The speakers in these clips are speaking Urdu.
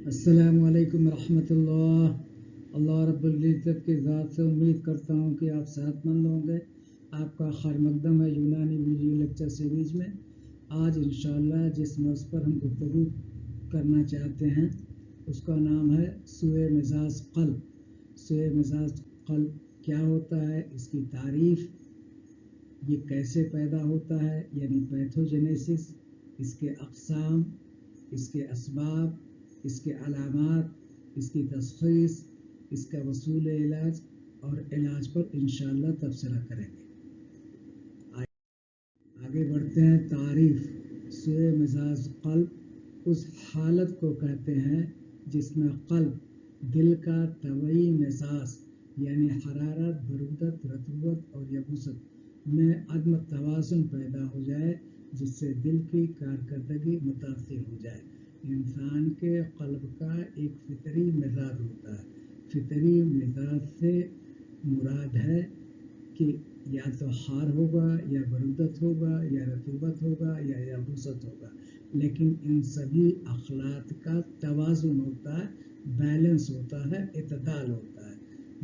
السلام علیکم ورحمۃ اللہ۔ اللہ رب العزت کی ذات سے امید کرتا ہوں کہ آپ صحت مند ہوں گے۔ آپ کا خیر مقدم ہے یونانی ویڈیو لیکچر سیریز میں۔ آج انشاءاللہ جس مرض پر ہم گفتگو کرنا چاہتے ہیں اس کا نام ہے سوء مزاج قلب۔ سوء مزاج قلب کیا ہوتا ہے، اس کی تعریف، یہ کیسے پیدا ہوتا ہے یعنی پیتھوجینیسس، اس کے اقسام، اس کے اسباب، اس کے علامات، اس کی تشخیص، اس کا وصول علاج اور علاج پر انشاءاللہ تبصرہ کریں گے۔ آگے بڑھتے ہیں۔ تعریف: سوء مزاج قلب اس حالت کو کہتے ہیں جس میں قلب، دل کا طبعی مزاج یعنی حرارت، برودت، رطوبت اور یبوست میں عدم توازن پیدا ہو جائے، جس سے دل کی کارکردگی متاثر ہو جائے۔ انسان کے قلب کا ایک فطری مزاج ہوتا ہے۔ فطری مزاج سے مراد ہے کہ یا تو حار ہوگا، یا برودت ہوگا، یا رطوبت ہوگا، یا یبوست ہوگا، لیکن ان سبھی اخلاق کا توازن ہوتا ہے، بیلنس ہوتا ہے، اعتدال ہوتا ہے۔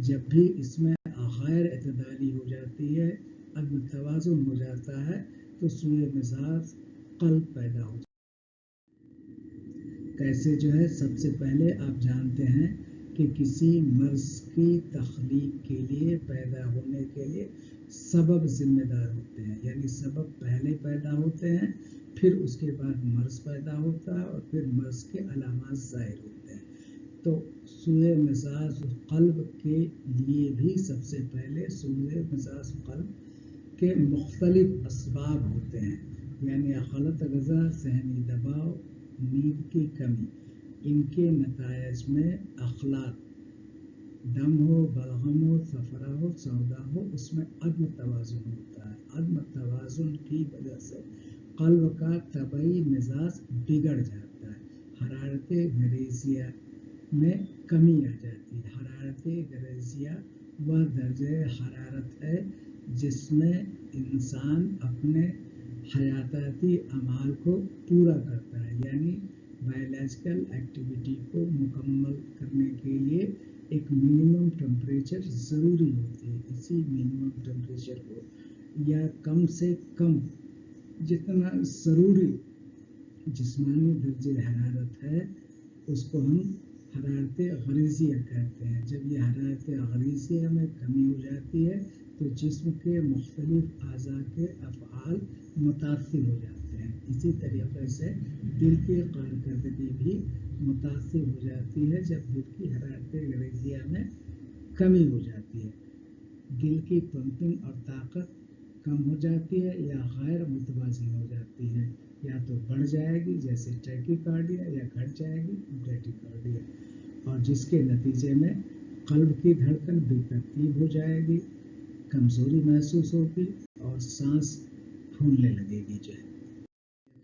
جب بھی اس میں غیر اعتدالی ہو جاتی ہے، عدم توازن ہو جاتا ہے، تو سوء مزاج قلب پیدا ہو جاتا ہے۔ کیسے سب سے پہلے آپ جانتے ہیں کہ کسی مرض کی تخلیق کے لیے، پیدا ہونے کے لیے سبب ذمہ دار ہوتے ہیں، یعنی سبب پہلے پیدا ہوتے ہیں، پھر اس کے بعد مرض پیدا ہوتا ہے اور پھر مرض کے علامات ظاہر ہوتے ہیں۔ تو سوء مزاج قلب کے لیے بھی سب سے پہلے سوء مزاج قلب کے مختلف اسباب ہوتے ہیں، یعنی غلط غذا، ذہنی دباؤ، نیند کی کمی۔ ان کے نتائج میں اخلاق، دم ہو، بلغم ہو، صفرا ہو، سودا ہو، اس میں عدم توازن ہوتا ہے۔ عدم توازن کی وجہ سے قلب کا طبعی مزاج بگڑ جاتا ہے۔ حرارت غریزیہ میں کمی آ جاتی ہے۔ حرارت غریزیہ وہ درجہ حرارت ہے جس میں انسان اپنے حیاتیاتی اعمال کو پورا کرتا ہے، یعنی بایولوجیکل ایکٹیویٹی کو مکمل کرنے کے لیے ایک منیمم ٹمپریچر ضروری ہوتی ہے۔ اسی منیمم ٹمپریچر کو یا کم سے کم جتنا ضروری جسمانی درجہ حرارت ہے اس کو ہم حرارت غریزیہ کہتے ہیں۔ جب یہ حرارت غریزیہ میں کمی ہو جاتی ہے تو جسم کے مختلف اعضاء کے افعال متاثر ہو جاتے ہیں۔ اسی طریقے سے دل کی کارکردگی بھی متاثر ہو جاتی ہے جب دل کی حرارت غریزیہ میں کمی ہو جاتی ہے۔ دل کی پمپنگ اور طاقت کم ہو جاتی ہے یا غیر متوازن ہو جاتی ہے، یا تو بڑھ جائے گی جیسے ٹیکی کارڈیا، یا گھٹ جائے گی ٹیکی کارڈیا، اور جس کے نتیجے میں قلب کی دھڑکن بے ترتیب ہو جائے گی، کمزوری محسوس ہوگی اور سانس پھولنے لگے گی۔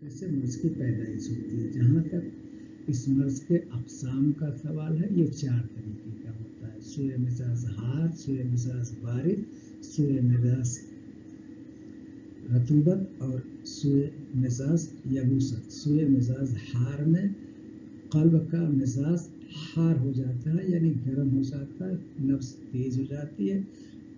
ایسے مرض کی پیدائش ہوتی ہے۔ جہاں تک اس مرض کے اقسام کا سوال ہے، یہ 4 طریقے کا ہوتا ہے: سوء مزاج حار، سوء مزاج بارد، سوء مزاج رطوبت اور سوء مزاج یبوست۔ سوء مزاج حار میں قلب کا مزاج حار ہو جاتا ہے، یعنی گرم ہو جاتا ہے، نبض تیز ہو جاتی ہے،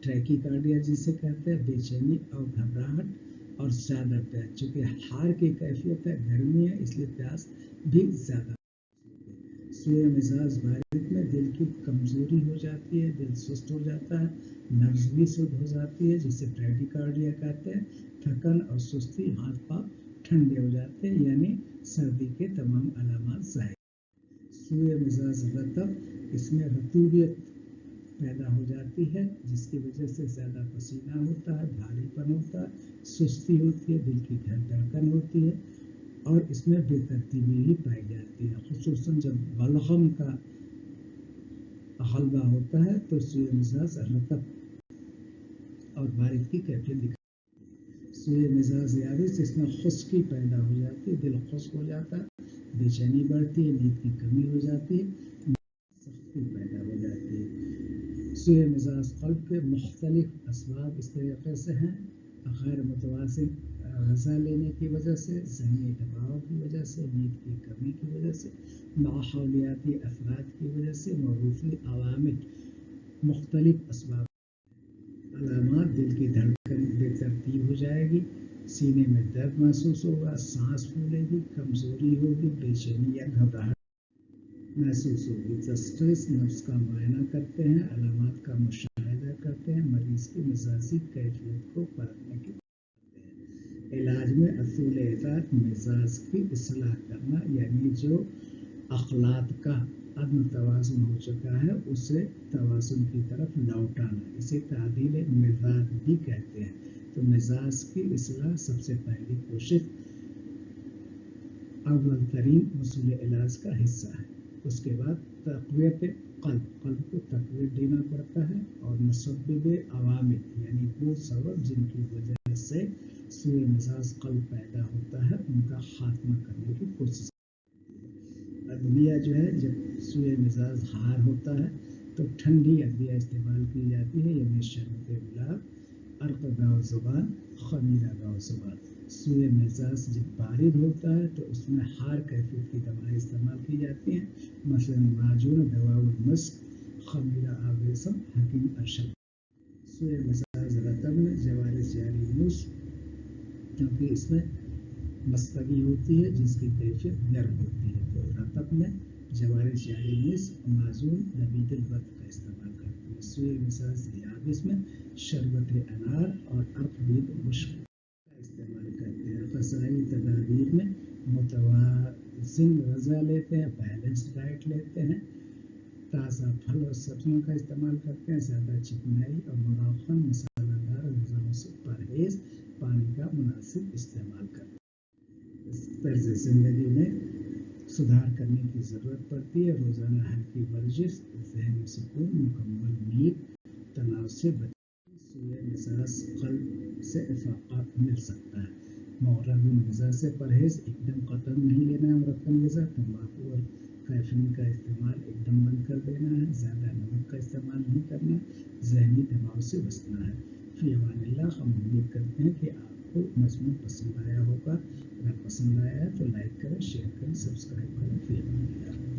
ٹریکی کارڈیا جسے کہتے ہیں، بے چینی اور گھبراہٹ اور زیادہ پیاس۔ چونکہ حار کی کیفیت ہے، گرمی ہے، اس لیے پیاس بھی زیادہ ہے۔ سوء مزاج بارد میں دل کی کمزوری ہو جاتی ہے، دل سست ہو جاتا ہے، نبض بھی سست ہو جاتی ہے جسے ٹریکی کارڈیا کہتے ہیں، تھکن اور سستی، ہاتھ پاؤں ٹھنڈے ہو جاتے ہیں، یعنی سردی کے تمام علامات ظاہر۔ سوء مزاج رطب، اس میں رطوبت پیدا ہو جاتی ہے جس کی وجہ سے زیادہ پسینہ ہوتا ہے، بھاری پن ہوتا ہے، سستی ہوتی ہے، دل کی دھڑکن ہوتی ہے اور اس میں بے ترتیبی بھی پائی جاتی ہے۔ خصوصاً جب بلغم کا غلبہ ہوتا ہے تو سوء مزاج رطب اور بارد کی کیفیت دکھاتی ہے۔ سوء مزاج یابس، اس میں خشکی پیدا ہو جاتی ہے، دل خشک ہو جاتا ہے، بے چینی بڑھتی ہے، نیند کی کمی ہو جاتی ہے، سختی پیدا ہو جاتی ہے۔ سوء مزاج قلب کے مختلف اسباب اس طریقے سے ہیں: غیر متوازن غذا لینے کی وجہ سے، ذہنی دباؤ کی وجہ سے، نیند کی کمی کی وجہ سے، ماحولیاتی اثرات کی وجہ سے، موروثی عوامل، مختلف اسباب۔ علامات: دل کی دھڑکن بے ترتیب ہو جائے گی، سینے میں درد محسوس ہوگا، سانس پھولے گی، کمزوری ہوگی، بے چینی یا گھبراہٹ محسوس ہوگی۔ اسٹریس نفس کا معائنہ کرتے ہیں، علامات کا مشاہدہ کرتے ہیں، مریض کی مزاجی کیفیت کو پرکھنے کی کرتے ہیں۔ علاج میں اصول احتیاط: مزاج کی اصلاح کرنا، یعنی جو اخلاق کا عدم توازن ہو چکا ہے اسے توازن کی طرف لوٹانا، اسے تعدیل مزاج بھی کہتے ہیں۔ تو مزاج کی اصلاح سب سے پہلی کوشش، اول ترین اصول علاج کا حصہ ہے۔ اس کے بعد تقویت قلب کو تقویت دینا پڑتا ہے، اور مسبب عوامل یعنی وہ سبب جن کی وجہ سے سوء مزاج قلب پیدا ہوتا ہے ان کا خاتمہ کرنے کی کوشش۔ ادویہ جو ہے، جب سوء مزاج ہار ہوتا ہے تو ٹھنڈی ادویہ استعمال کی جاتی ہے، یعنی شربت گلاب، عرق گاؤ زبان، خمیرہ گاؤ زبان۔ سوء مزاج جب بارد ہوتا ہے تو اس میں ہار کیفیت کی دوائیں استعمال کی جاتی ہیں، مثلا معجون، دواء المسک، خمیرہ آب ریشم، حکیم ارشد۔ سوء مزاج رطب میں جوارِ یعنی نوش، کیونکہ اس میں مستگی ہوتی ہے جس کی کیفیت گرم ہوتی ہے، تو رطب میں جوارِ یعنی نصف، معجون، نبیذ البط کا استعمال کرتے ہیں۔ سوء مزاج یابس میں شربت انار اور عرق بید مشک کا استعمال کرتے ہیں۔ غذائی تدابیر میں متوازن غذا لیتے ہیں، بیلنس ڈائٹ لیتے ہیں، تازہ پھل اور سبزیوں کا استعمال کرتے ہیں، زیادہ چکنائی اور مدخن مسالہ دار غذاؤں سے پرہیز، پانی کا مناسب استعمال کرتے ہیں۔ اس طرز زندگی میں سدھار کرنے کی ضرورت پڑتی ہے۔ روزانہ ہلکی ورزش، ذہنی سکون، مکمل نیند، تناؤ سے بچنے، سوء مزاج قلب سے افاقہ مل سکتا ہے۔ معرب غذا سے پرہیز، ایک دم قطع نہیں لینا ہے مرکب غذا، تمباکو اور کیفین کا استعمال ایک دم بند کر دینا ہے، زیادہ نمک کا استعمال نہیں کرنا، ذہنی دباؤ سے بچنا ہے۔ فی امان اللہ۔ ہم امید کرتے ہیں کہ آپ کو مضمون پسند آیا ہوگا، اگر پسند آیا ہے تو لائک کریں، شیئر کریں، سبسکرائب کریں۔ فی امان اللہ۔